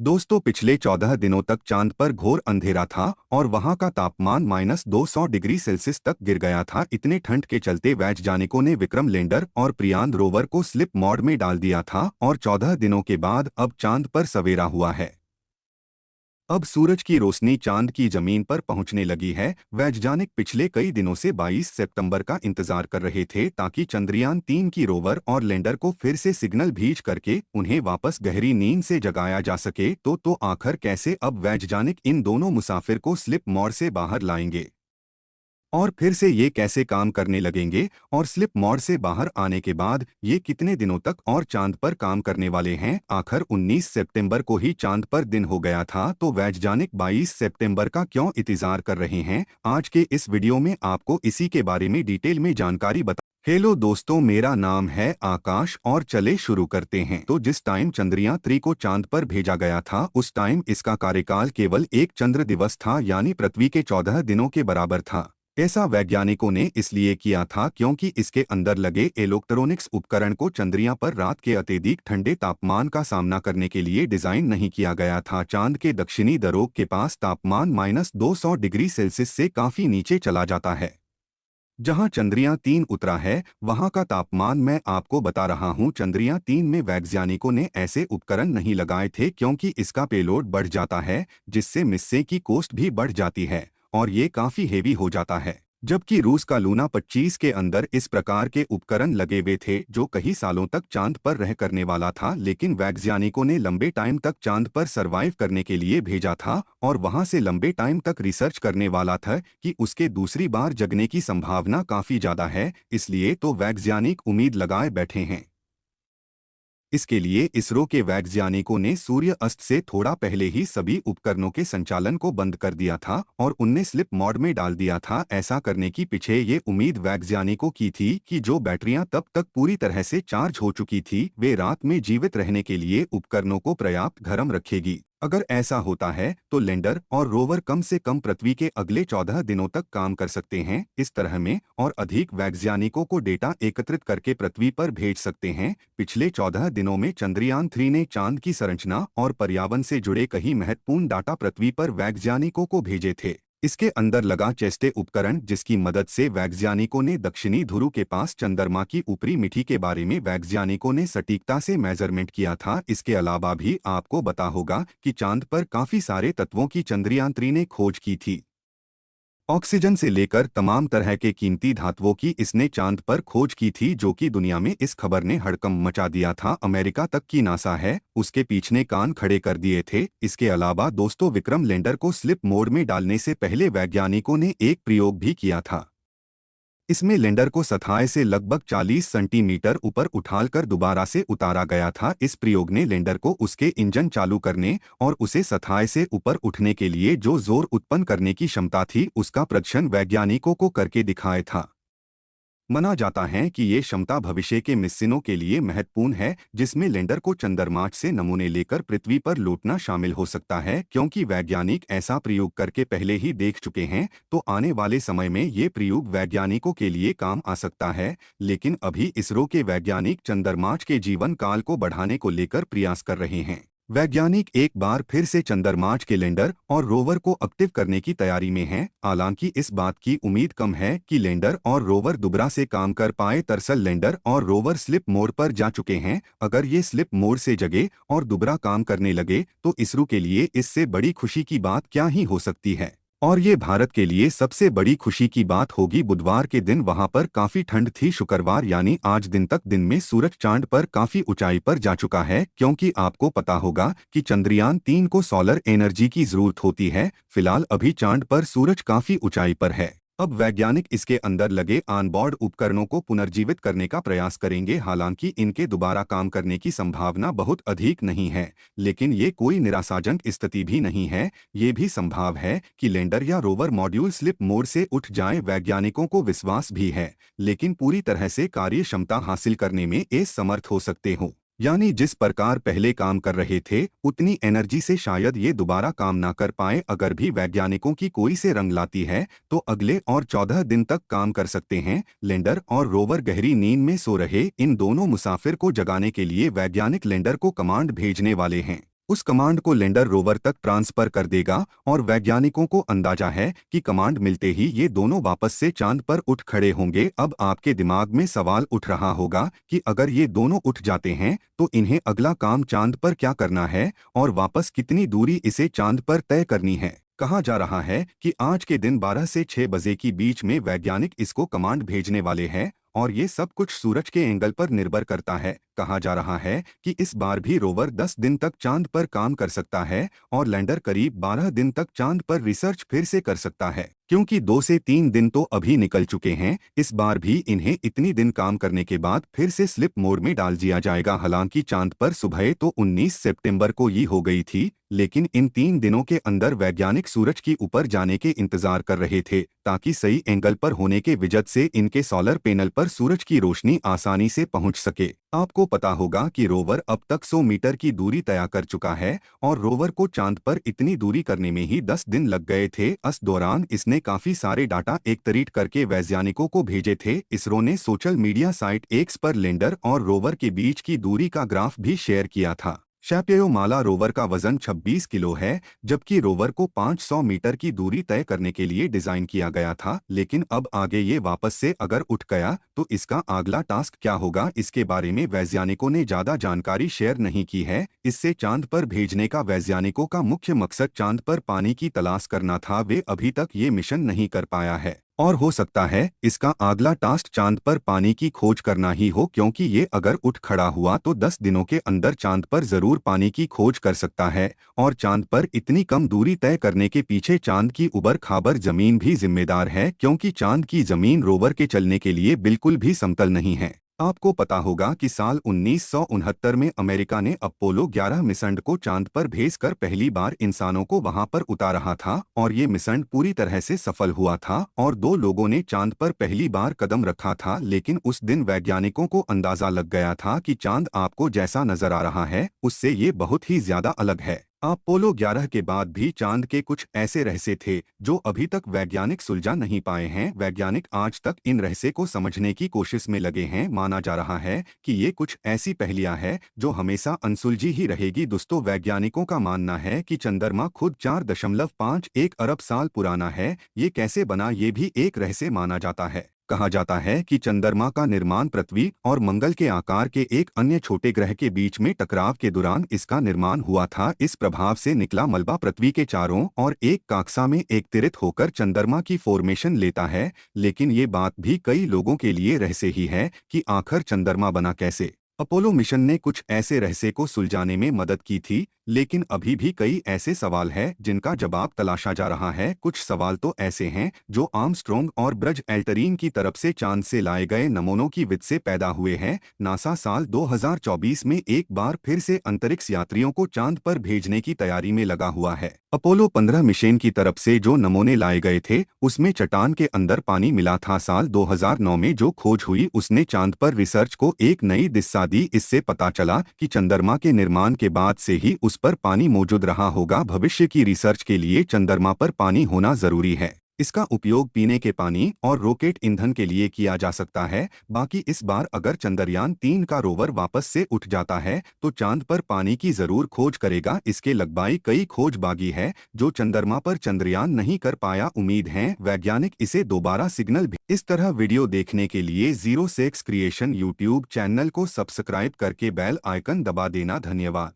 दोस्तों, पिछले 14 दिनों तक चांद पर घोर अंधेरा था और वहां का तापमान -200 डिग्री सेल्सियस तक गिर गया था। इतने ठंड के चलते वैज्ञानिकों ने विक्रम लैंडर और प्रियांद रोवर को स्लिप मोड में डाल दिया था और 14 दिनों के बाद अब चांद पर सवेरा हुआ है। अब सूरज की रोशनी चांद की जमीन पर पहुंचने लगी है। वैज्ञानिक पिछले कई दिनों से 22 सितंबर का इंतजार कर रहे थे ताकि चंद्रयान 3 की रोवर और लैंडर को फिर से सिग्नल भेज करके उन्हें वापस गहरी नींद से जगाया जा सके। तो आखिर कैसे अब वैज्ञानिक इन दोनों मुसाफिर को स्लिप मोड से बाहर लाएंगे और फिर से ये कैसे काम करने लगेंगे, और स्लिप मोड से बाहर आने के बाद ये कितने दिनों तक और चांद पर काम करने वाले हैं। आखिर 19 सितंबर को ही चांद पर दिन हो गया था, तो वैज्ञानिक 22 सितंबर का क्यों इंतजार कर रहे हैं। आज के इस वीडियो में आपको इसी के बारे में डिटेल में जानकारी बता। हेलो दोस्तों, मेरा नाम है आकाश और चले शुरू करते हैं। तो जिस टाइम चंद्रयान 3 को चांद पर भेजा गया था उस टाइम इसका कार्यकाल केवल एक चंद्र दिवस था, यानी पृथ्वी के 14 दिनों के बराबर था। ऐसा वैज्ञानिकों ने इसलिए किया था क्योंकि इसके अंदर लगे इलेक्ट्रॉनिक्स उपकरण को चंद्रमा पर रात के अत्यधिक ठंडे तापमान का सामना करने के लिए डिजाइन नहीं किया गया था। चांद के दक्षिणी ध्रुव के पास तापमान -200 डिग्री सेल्सियस से काफी नीचे चला जाता है। जहां चंद्रयान 3 उतरा है वहां का तापमान मैं आपको बता रहा हूं। चंद्रयान 3 में वैज्ञानिकों ने ऐसे उपकरण नहीं लगाए थे क्योंकि इसका पेलोड बढ़ जाता है, जिससे मिस्से की कॉस्ट भी बढ़ जाती है और ये काफी हेवी हो जाता है। जबकि रूस का लूना 25 के अंदर इस प्रकार के उपकरण लगे हुए थे जो कई सालों तक चांद पर रह करने वाला था, लेकिन वैज्ञानिकों ने लंबे टाइम तक चांद पर सरवाइव करने के लिए भेजा था और वहां से लंबे टाइम तक रिसर्च करने वाला था कि उसके दूसरी बार जगने की संभावना काफी ज्यादा है। इसलिए तो वैज्ञानिक उम्मीद लगाए बैठे हैं। इसके लिए इसरो के वैज्ञानिकों ने सूर्य अस्त से थोड़ा पहले ही सभी उपकरणों के संचालन को बंद कर दिया था और उन्हें स्लिप मोड में डाल दिया था। ऐसा करने की पीछे ये उम्मीद वैज्ञानिकों की थी कि जो बैटरियां तब तक पूरी तरह से चार्ज हो चुकी थी वे रात में जीवित रहने के लिए उपकरणों को पर्याप्त गर्म रखेगी। अगर ऐसा होता है तो लैंडर और रोवर कम से कम पृथ्वी के अगले 14 दिनों तक काम कर सकते हैं। इस तरह में और अधिक वैज्ञानिकों को डेटा एकत्रित करके पृथ्वी पर भेज सकते हैं। पिछले 14 दिनों में चंद्रयान 3 ने चांद की संरचना और पर्यावरण से जुड़े कई महत्वपूर्ण डाटा पृथ्वी पर वैज्ञानिकों को भेजे थे। इसके अंदर लगा चेस्टे उपकरण, जिसकी मदद से वैज्ञानिकों ने दक्षिणी ध्रुव के पास चंद्रमा की ऊपरी मिट्टी के बारे में वैज्ञानिकों ने सटीकता से मेजरमेंट किया था। इसके अलावा भी आपको पता होगा कि चांद पर काफी सारे तत्वों की चंद्रयान 3 ने खोज की थी। ऑक्सीजन से लेकर तमाम तरह के कीमती धातुओं की इसने चांद पर खोज की थी, जो कि दुनिया में इस खबर ने हड़कंप मचा दिया था। अमेरिका तक की नासा है उसके पीछे कान खड़े कर दिए थे। इसके अलावा दोस्तों, विक्रम लैंडर को स्लिप मोड में डालने से पहले वैज्ञानिकों ने एक प्रयोग भी किया था। इसमें लैंडर को सतह से लगभग 40 सेंटीमीटर ऊपर उठाकर दोबारा से उतारा गया था। इस प्रयोग ने लैंडर को उसके इंजन चालू करने और उसे सतह से ऊपर उठने के लिए जो जोर उत्पन्न करने की क्षमता थी उसका प्रदर्शन वैज्ञानिकों को करके दिखाया था। माना जाता है कि ये क्षमता भविष्य के मिशनों के लिए महत्वपूर्ण है, जिसमें लैंडर को चंद्रमा से नमूने लेकर पृथ्वी पर लौटना शामिल हो सकता है। क्योंकि वैज्ञानिक ऐसा प्रयोग करके पहले ही देख चुके हैं, तो आने वाले समय में ये प्रयोग वैज्ञानिकों के लिए काम आ सकता है। लेकिन अभी इसरो के वैज्ञानिक चंद्रमा के जीवन काल को बढ़ाने को लेकर प्रयास कर रहे हैं। वैज्ञानिक एक बार फिर से चंद्रमा के लैंडर और रोवर को एक्टिव करने की तैयारी में हैं। हालांकि इस बात की उम्मीद कम है कि लैंडर और रोवर दोबारा से काम कर पाए। दरअसल लैंडर और रोवर स्लिप मोड पर जा चुके हैं। अगर ये स्लिप मोड से जगे और दोबारा काम करने लगे तो इसरो के लिए इससे बड़ी खुशी की बात क्या ही हो सकती है। और ये भारत के लिए सबसे बड़ी खुशी की बात होगी। बुधवार के दिन वहां पर काफी ठंड थी। शुक्रवार यानी आज दिन तक दिन में सूरज चांद पर काफी ऊंचाई पर जा चुका है, क्योंकि आपको पता होगा कि चंद्रयान 3 को सोलर एनर्जी की जरूरत होती है। फिलहाल अभी चांद पर सूरज काफी ऊंचाई पर है। अब वैज्ञानिक इसके अंदर लगे ऑनबोर्ड उपकरणों को पुनर्जीवित करने का प्रयास करेंगे। हालांकि इनके दोबारा काम करने की संभावना बहुत अधिक नहीं है, लेकिन ये कोई निराशाजनक स्थिति भी नहीं है। ये भी संभव है कि लैंडर या रोवर मॉड्यूल स्लिप मोड से उठ जाएं। वैज्ञानिकों को विश्वास भी है, लेकिन पूरी तरह से कार्य क्षमता हासिल करने में ये समर्थ हो सकते हो। यानी जिस प्रकार पहले काम कर रहे थे उतनी एनर्जी से शायद ये दोबारा काम ना कर पाए। अगर भी वैज्ञानिकों की कोई से रंग लाती है तो अगले और 14 दिन तक काम कर सकते हैं। लैंडर और रोवर गहरी नींद में सो रहे इन दोनों मुसाफिर को जगाने के लिए वैज्ञानिक लैंडर को कमांड भेजने वाले हैं। उस कमांड को लैंडर रोवर तक ट्रांसफर कर देगा और वैज्ञानिकों को अंदाजा है कि कमांड मिलते ही ये दोनों वापस से चांद पर उठ खड़े होंगे। अब आपके दिमाग में सवाल उठ रहा होगा कि अगर ये दोनों उठ जाते हैं तो इन्हें अगला काम चांद पर क्या करना है और वापस कितनी दूरी इसे चांद पर तय करनी है। कहा जा रहा है कि आज के दिन 12 से 6 बजे की बीच में वैज्ञानिक इसको कमांड भेजने वाले हैं और ये सब कुछ सूरज के एंगल पर निर्भर करता है। कहा जा रहा है कि इस बार भी रोवर 10 दिन तक चांद पर काम कर सकता है और लैंडर करीब 12 दिन तक चांद पर रिसर्च फिर से कर सकता है। क्योंकि 2 से 3 दिन तो अभी निकल चुके हैं, इस बार भी इन्हें इतनी दिन काम करने के बाद फिर से स्लिप मोड में डाल दिया जाएगा। हालांकि चांद पर सुबह तो 19 सितंबर को ही हो गई थी, लेकिन इन 3 दिनों के अंदर वैज्ञानिक सूरज की ऊपर जाने के इंतजार कर रहे थे ताकि सही एंगल पर होने के वजह से इनके सोलर पैनल पर सूरज की रोशनी आसानी से पहुंच सके। आपको पता होगा कि रोवर अब तक 100 मीटर की दूरी तय कर चुका है और रोवर को चांद पर इतनी दूरी करने में ही 10 दिन लग गए थे। इस दौरान इसने काफी सारे डाटा एकत्रित करके वैज्ञानिकों को भेजे थे। इसरो ने सोशल मीडिया साइट एक्स पर लैंडर और रोवर के बीच की दूरी का ग्राफ भी शेयर किया था। शैप्योमाला रोवर का वजन 26 किलो है, जबकि रोवर को 500 मीटर की दूरी तय करने के लिए डिजाइन किया गया था। लेकिन अब आगे ये वापस से अगर उठ गया तो इसका अगला टास्क क्या होगा, इसके बारे में वैज्ञानिकों ने ज्यादा जानकारी शेयर नहीं की है। इससे चांद पर भेजने का वैज्ञानिकों का मुख्य मकसद चांद पर पानी की तलाश करना था। वे अभी तक ये मिशन नहीं कर पाया है और हो सकता है इसका अगला टास्क चांद पर पानी की खोज करना ही हो, क्योंकि ये अगर उठ खड़ा हुआ तो 10 दिनों के अंदर चांद पर जरूर पानी की खोज कर सकता है। और चांद पर इतनी कम दूरी तय करने के पीछे चांद की उबड़ खाबड़ जमीन भी जिम्मेदार है, क्योंकि चांद की जमीन रोवर के चलने के लिए बिल्कुल भी समतल नहीं है। आपको पता होगा कि साल 1969 में अमेरिका ने अपोलो 11 मिशन को चांद पर भेजकर पहली बार इंसानों को वहां पर उतारा था और ये मिशन पूरी तरह से सफल हुआ था और 2 लोगों ने चांद पर पहली बार कदम रखा था। लेकिन उस दिन वैज्ञानिकों को अंदाजा लग गया था कि चांद आपको जैसा नजर आ रहा है उससे ये बहुत ही ज्यादा अलग है। अपोलो 11 के बाद भी चांद के कुछ ऐसे रहस्य थे जो अभी तक वैज्ञानिक सुलझा नहीं पाए हैं। वैज्ञानिक आज तक इन रहस्य को समझने की कोशिश में लगे हैं। माना जा रहा है कि ये कुछ ऐसी पहेलियां हैं जो हमेशा अनसुलझी ही रहेगी। दोस्तों, वैज्ञानिकों का मानना है कि चंद्रमा खुद 4.51 अरब साल पुराना है। ये कैसे बना, ये भी एक रहस्य माना जाता है। कहा जाता है कि चंद्रमा का निर्माण पृथ्वी और मंगल के आकार के एक अन्य छोटे ग्रह के बीच में टकराव के दौरान इसका निर्माण हुआ था। इस प्रभाव से निकला मलबा पृथ्वी के चारों और एक कक्षा में एकत्रित होकर चंद्रमा की फॉर्मेशन लेता है। लेकिन ये बात भी कई लोगों के लिए रहस्य ही है कि आखिर चंद्रमा बना कैसे। अपोलो मिशन ने कुछ ऐसे रहस्य को सुलझाने में मदद की थी, लेकिन अभी भी कई ऐसे सवाल हैं जिनका जवाब तलाशा जा रहा है। कुछ सवाल तो ऐसे हैं जो आर्मस्ट्रॉन्ग और ब्रज एल्टरीन की तरफ से चांद से लाए गए नमूनों की वजह से पैदा हुए हैं। नासा साल 2024 में एक बार फिर से अंतरिक्ष यात्रियों को चांद पर भेजने की तैयारी में लगा हुआ है। अपोलो 15 मिशन की तरफ से जो नमूने लाए गए थे उसमें चट्टान के अंदर पानी मिला था। साल 2009 में जो खोज हुई उसने चांद पर रिसर्च को एक नई दिशा दी। इससे पता चला कि चंद्रमा के निर्माण के बाद से ही उस पर पानी मौजूद रहा होगा। भविष्य की रिसर्च के लिए चंद्रमा पर पानी होना जरूरी है। इसका उपयोग पीने के पानी और रॉकेट ईंधन के लिए किया जा सकता है। बाकी इस बार अगर चंद्रयान 3 का रोवर वापस से उठ जाता है तो चांद पर पानी की जरूर खोज करेगा। इसके लगभग कई खोज बाकी है जो चंद्रमा पर चंद्रयान नहीं कर पाया। उम्मीद है वैज्ञानिक इसे दोबारा सिग्नल भी। इस तरह वीडियो देखने के लिए 06 क्रिएशन यूट्यूब चैनल को सब्सक्राइब करके बेल आइकन दबा देना। धन्यवाद।